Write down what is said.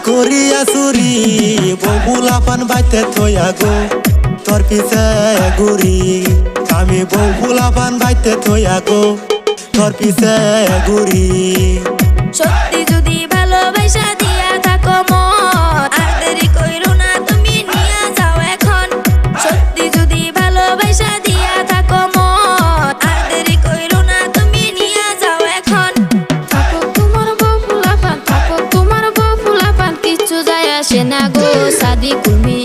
করিয়া চুরি বউলা পান বাইতে থইয়া গো তোর পিছে ঘুরি আমি বউলা পান বাইতে থইয়া গো তোর পিছে ঘুরি সত্যি যদি ভালোবাসা দিয়া থাকো মন আর দেরি কইরো না তুমি নিয়া যাও এখন সত্যি যদি ভালোবাসা দিয়া থাকো মন আর দেরি কইরো না তুমি নিয়া যাও এখন থাকো তোমার বউ ফুলাপান থাকো তোমার বউ ফুলাপান কিচ্ছু যায় আসে না গো সাদি কুলমি